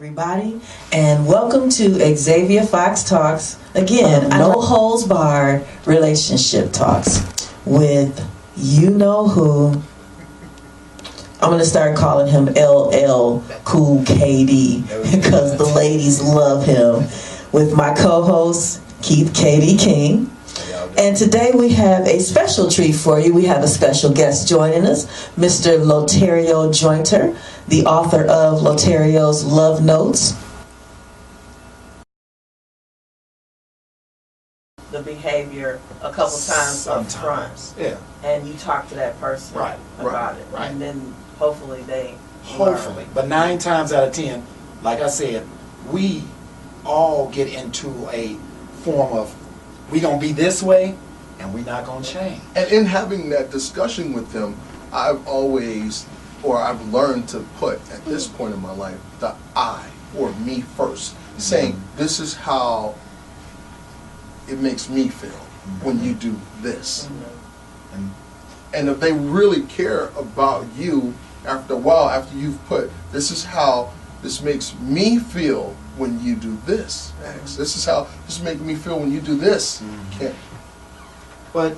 everybody, and welcome to Xavia Fox Talks. Again, no holds barred relationship talks with you know who. I'm going to start calling him LL Cool KD because the ladies love him. With my co-host, Keith KD King. And today we have a special treat for you. We have a special guest joining us, Mr. Lotario Jointer, the author of Lotario's Love Notes. The behavior a couple times up front. Yeah. And you talk to that person about it. Right. And then hopefully they Hopefully. But 9 times out of 10, like I said, we all get into a form of we gonna be this way and we not gonna change. And in having that discussion with them, I've learned to put at this point in my life the I or me first, saying this is how it makes me feel when you do this. And if they really care about you, after a while, after you've put this is how this makes me feel when you do this, X. This is how this makes me feel when you do this. But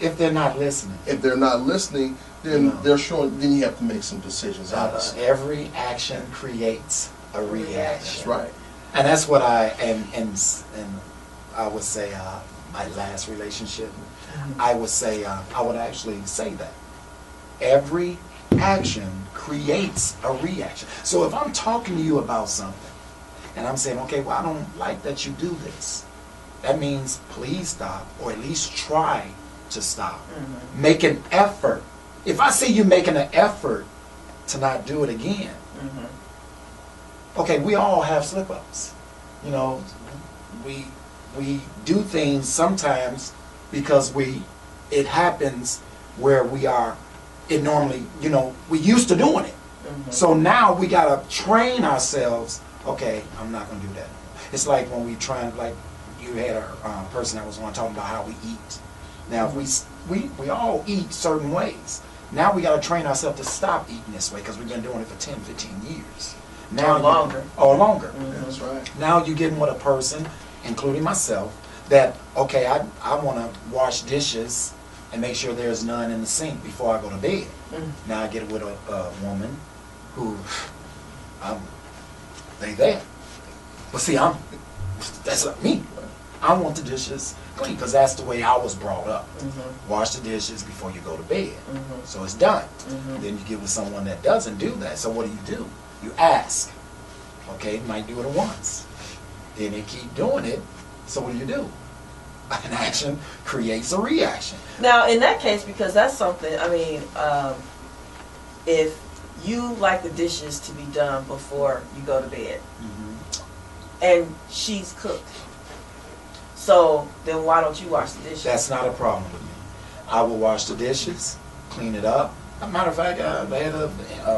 if they're not listening, then they're showing. Then you have to make some decisions. Every action creates a reaction. That's right. And that's what I and I would say my last relationship. I would say I would actually say that every action creates a reaction. So if I'm talking to you about something and I'm saying, okay, well, I don't like that you do this, that means please stop, or at least try to stop. Make an effort. If I see you making an effort to not do it again, okay, we all have slip-ups. You know, we do things sometimes because it happens where we are, it normally, you know, we used to doing it. So now we gotta train ourselves, okay, I'm not gonna do that. It's like when we try, like you had a person that was on talking about how we eat. Now if we all eat certain ways. Now we gotta train ourselves to stop eating this way because we've been doing it for 10, 15 years. Now or longer. That's right. Now you're getting with a person, including myself, that, okay, I want to wash dishes and make sure there's none in the sink before I go to bed. Now I get with a woman who, they there. But see, that's like me. I want the dishes clean because that's the way I was brought up. Wash the dishes before you go to bed. So it's done. Then you get with someone that doesn't do that. So what do? You ask. Okay, you might do it once. Then they keep doing it. So what do? An action creates a reaction. Now, in that case, because that's something, I mean, if you like the dishes to be done before you go to bed, and she's cooked, so then why don't you wash the dishes? That's not a problem with me. I will wash the dishes, clean it up. As a matter of fact, I had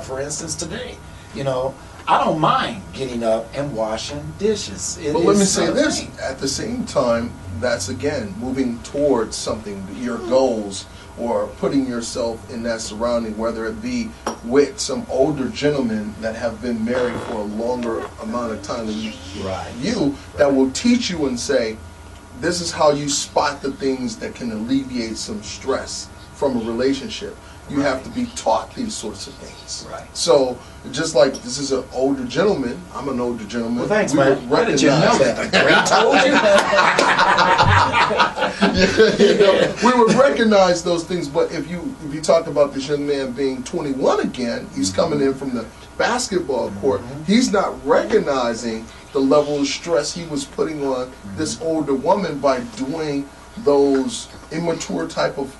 for instance, today, you know, I don't mind getting up and washing dishes. But let me say this, at the same time, that's again moving towards something, your goals, or putting yourself in that surrounding, whether it be with some older gentlemen that have been married for a longer amount of time than you, that will teach you and say, this is how you spot the things that can alleviate some stress from a relationship. You have to be taught these sorts of things. So, just like this is an older gentleman, I'm an older gentleman. Well, thanks, man. Why did you know that? We would recognize those things, but if you talk about this young man being 21 again, he's coming in from the basketball court. He's not recognizing the level of stress he was putting on this older woman by doing those immature type of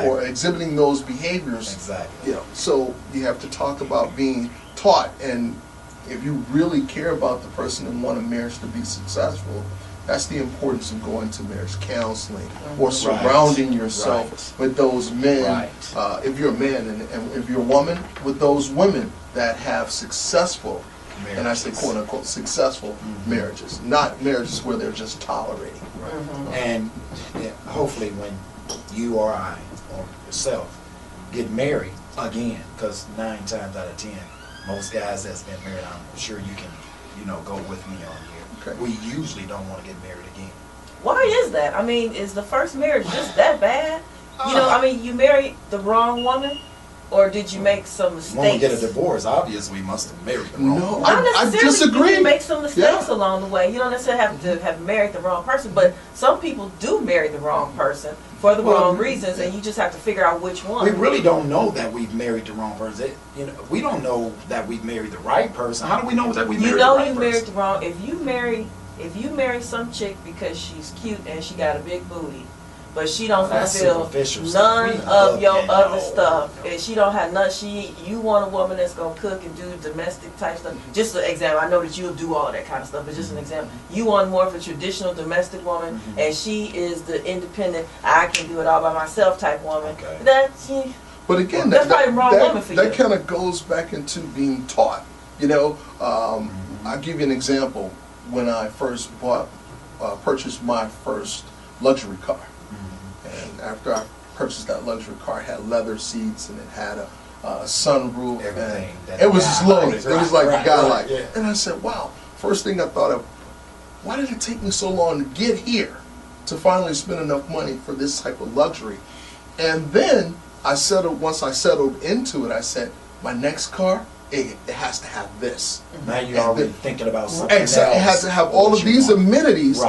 or exhibiting those behaviors. You know, so you have to talk about being taught, and if you really care about the person and want a marriage to be successful, that's the importance of going to marriage counseling or surrounding yourself with those men. If you're a man, and if you're a woman, with those women that have successful, and I say quote unquote successful marriages, not marriages where they're just tolerating. And hopefully when you or I or yourself get married again, because 9 times out of 10 most guys that's been married, I'm sure you can, go with me on here. Okay. We usually don't want to get married again. Why is that? I mean, is the first marriage just that bad? You married the wrong woman, or did you make some mistakes? When we get a divorce, obviously we must have married the wrong No, woman. I disagree. You can make some mistakes along the way. You don't necessarily have to have married the wrong person, but some people do marry the wrong person for the wrong reasons, and you just have to figure out which one. We really don't know that we've married the wrong person. We don't know that we've married the right person. How do we know that we married the right person? Married the wrong. If you marry some chick because she's cute and she got a big booty, but she don't fulfill none of your other stuff, and she don't have none. You want a woman that's gonna cook and do domestic type stuff. Just an example. I know that you'll do all that kind of stuff, but just an example. You want more of a traditional domestic woman, and she is the independent, I can do it all by myself type woman. Okay. But again, that's probably the wrong woman for you. That kind of goes back into being taught. I'll give you an example. When I first purchased my first luxury car. And after I purchased that luxury car, it had leather seats and it had a sunroof. Everything. And it was just loaded. It was like a guy And I said, wow. First thing I thought of, why did it take me so long to get here to finally spend enough money for this type of luxury? And then once I settled into it, I said, my next car, it has to have this. Now you're already thinking about something else. Exactly. It has to have all of these amenities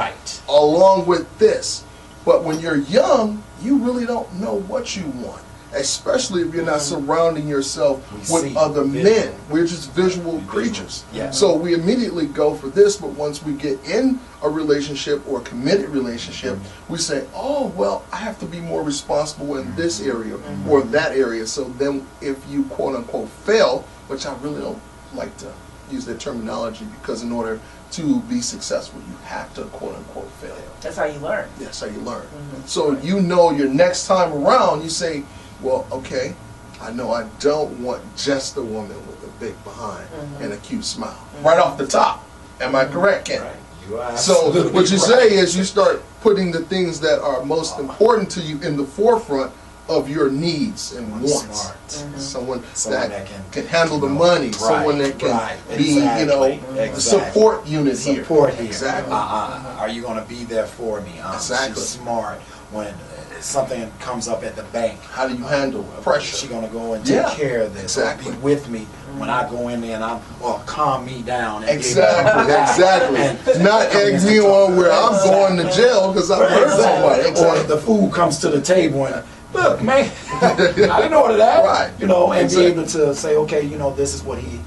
along with this. But when you're young, you really don't know what you want, especially if you're not surrounding yourself with other men. We're just visual creatures. So we immediately go for this, but once we get in a relationship or a committed relationship, we say, oh, well, I have to be more responsible in this area or that area. So then if you quote unquote fail, which I really don't like to use that terminology, because in order to be successful, you have to quote unquote fail. That's how you learn. That's how you learn. So your next time around, you say, well, okay, I know I don't want just a woman with a big behind and a cute smile. Right off the top. Am I correct, Ken? Right. So what you say is you start putting the things that are most important to you in the forefront of your needs and wants. Someone that can handle the money. Someone that can be, the support unit here. Exactly. Are you going to be there for me? Exactly. She's smart. When something comes up at the bank, how do you handle pressure? She's going to go and take care of this. Exactly. Be with me when I go in there and calm me down. And exactly. Not egg me on where I'm going to jail because I hurt somebody. Or the food comes to the table and, look, man, I didn't order that. And be able to say, okay, this is what he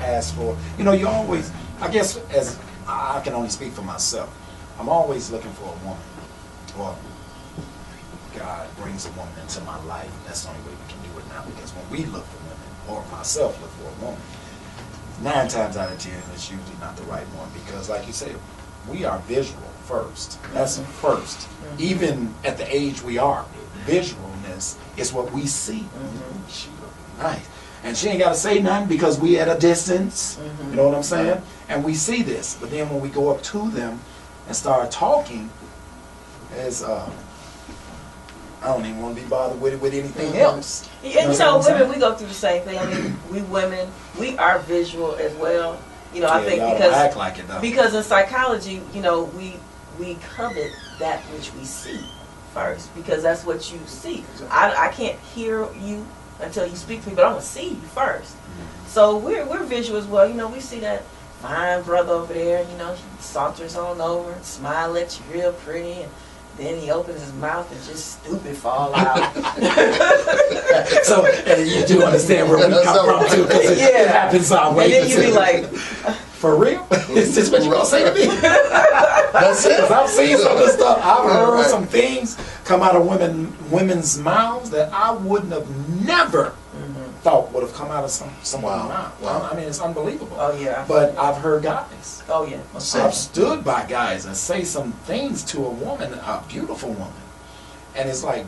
asked for. You always, I guess, as I can only speak for myself, I'm always looking for a woman. Well, God brings a woman into my life. That's the only way we can do it now. Because when we look for women, or myself look for a woman, 9 times out of 10, it's usually not the right one. Because, like you said, we are visual first. That's first. Even at the age we are, visualness is what we see. She look nice. And she ain't got to say nothing because we at a distance. You know what I'm saying? And we see this. But then when we go up to them and start talking, as I don't even want to be bothered with anything else. And women, we go through the same thing. I mean, we women, we are visual as well. I think because act like it, though. Because in psychology, we covet that which we see first, because that's what you see. I can't hear you until you speak to me, but I'm gonna see you first. So we're visual as well. We see that fine brother over there. He saunters on over, and smile at you real pretty, and then he opens his mouth and just stupid fall out. So you do understand where we come from too, because it happens our way. And then you be like, for real? Is this what you gonna say to me? That's it. Because I've seen some of this stuff. I've heard some things come out of women's mouths that I wouldn't have never thought would have come out of someone's mouth. Wow. I mean, it's unbelievable. Oh yeah. But I've heard guys. Oh yeah. I've stood by guys and say some things to a woman, a beautiful woman, and it's like,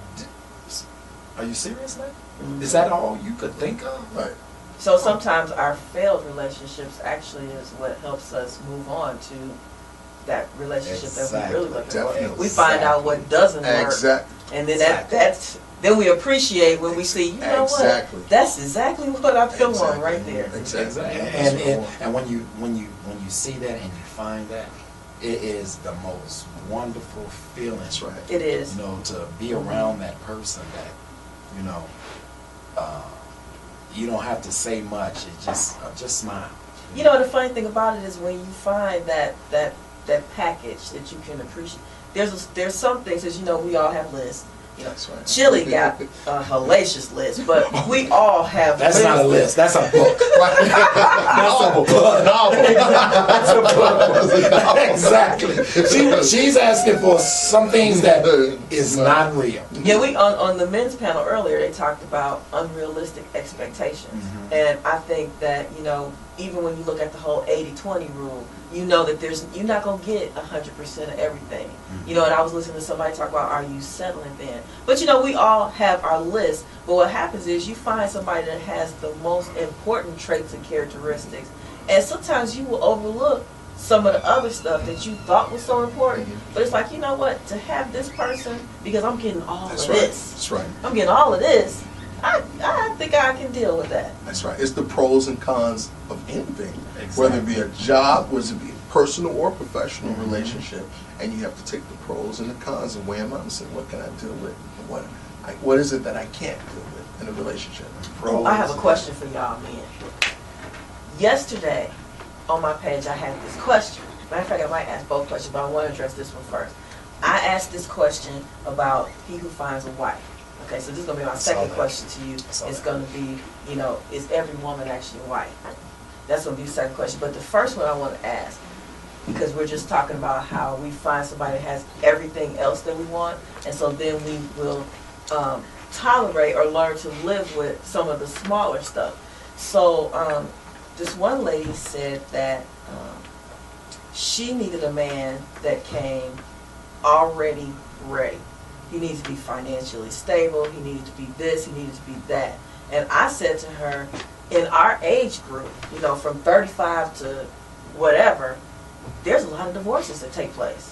are you serious, man? Is that all you could think of? Right. So sometimes our failed relationships actually is what helps us move on to that relationship that we really looking for. We find out what doesn't work, and then then we appreciate when we see, you know Exactly. what? That's exactly what I feel on right there. Exactly. And when you see that and you find that, it is the most wonderful feeling. That's right. It is. You know, to be around that person that, you know, you don't have to say much. It just smile. You know, the funny thing about it is when you find that package that you can appreciate. There's some things, as you know, we all have lists. You know, That's right. Chili got a hellacious list, but we all have. That's lists. not a list. That's a book. That's a book. That's a book. Exactly. She's asking for some things that is not real. Yeah, we on the men's panel earlier, they talked about unrealistic expectations. And I think that, you know, even when you look at the whole 80-20 rule, you know that you're not going to get 100% of everything. You know, and I was listening to somebody talk about, are you settling then? But, you know, we all have our list. But what happens is you find somebody that has the most important traits and characteristics. And sometimes you will overlook some of the other stuff that you thought was so important. But it's like, you know what, to have this person, because I'm getting all of this. That's right. I'm getting all of this. I think I can deal with that. That's right. It's the pros and cons of anything, Exactly. whether it be a job, whether it be a personal or professional relationship, and you have to take the pros and the cons and weigh them out and say, what can I deal with? What is it that I can't deal with in a relationship? Pros. I have a question for y'all, men. Yesterday, on my page, I had this question. Matter of fact, I might ask both questions, but I want to address this one first. I asked this question about he who finds a wife. Okay, so this is going to be my second question to you. It's going to be, you know, is every woman actually a wife? That's going to be the second question. But the first one I want to ask, because we're just talking about how we find somebody that has everything else that we want, and so then we will tolerate or learn to live with some of the smaller stuff. So this one lady said that she needed a man that came already ready. He needs to be financially stable. He needed to be this. He needed to be that. And I said to her, in our age group, you know, from 35 to whatever, there's a lot of divorces that take place.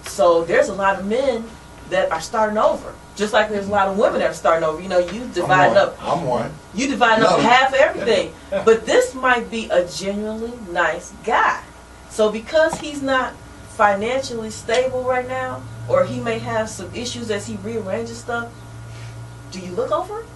So there's a lot of men that are starting over. Just like there's a lot of women that are starting over. You know, you divide up. I'm one. You divide up half everything. But this might be a genuinely nice guy. So because he's not financially stable right now, or he may have some issues as he rearranges stuff, do you look over it?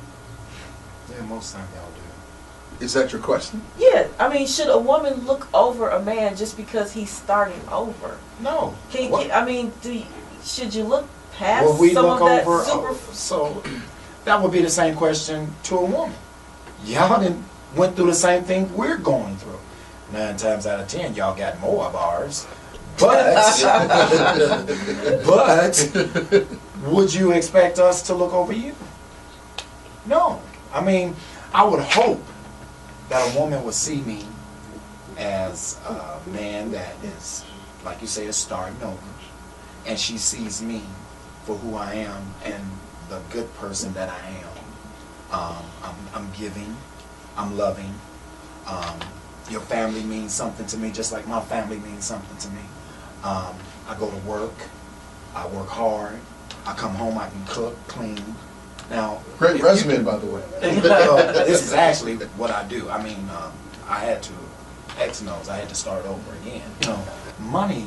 Yeah, most times y'all do. Is that your question? Yeah, I mean, should a woman look over a man just because he's starting over? No. Should you look past Well, we some look of that over. super? So that would be the same question to a woman. Y'all done went through the same thing we're going through. 9 times out of 10, y'all got more of ours. But would you expect us to look over you? No. I mean, I would hope that a woman would see me as a man that is, like you say, is starting over, and she sees me for who I am and the good person that I am. I'm giving, I'm loving. Your family means something to me, just like my family means something to me. I go to work, I work hard, I come home, I can cook, clean. Now, Great resume, by the way. This is actually what I do. I mean, I had to, X knows, I had to start over again. You know, money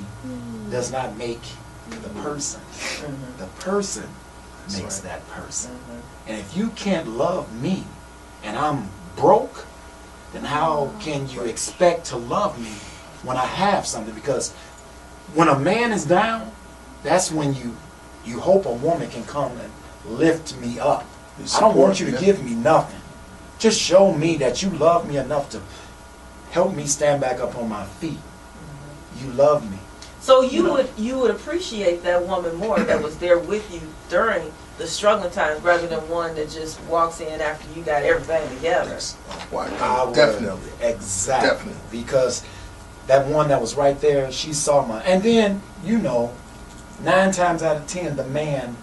does not make the person. The person makes that person. And if you can't love me and I'm broke, then how can you expect to love me when I have something? Because when a man is down, that's when you hope a woman can come and lift me up. I don't want you to give me nothing. Just show me that you love me enough to help me stand back up on my feet. You love me. So you would appreciate that woman more that was there with you during the struggling times, rather than one that just walks in after you got everything together. Yes. Definitely. Exactly. Definitely. Because that one that was right there, she saw my. And then, you know, 9 times out of 10, the man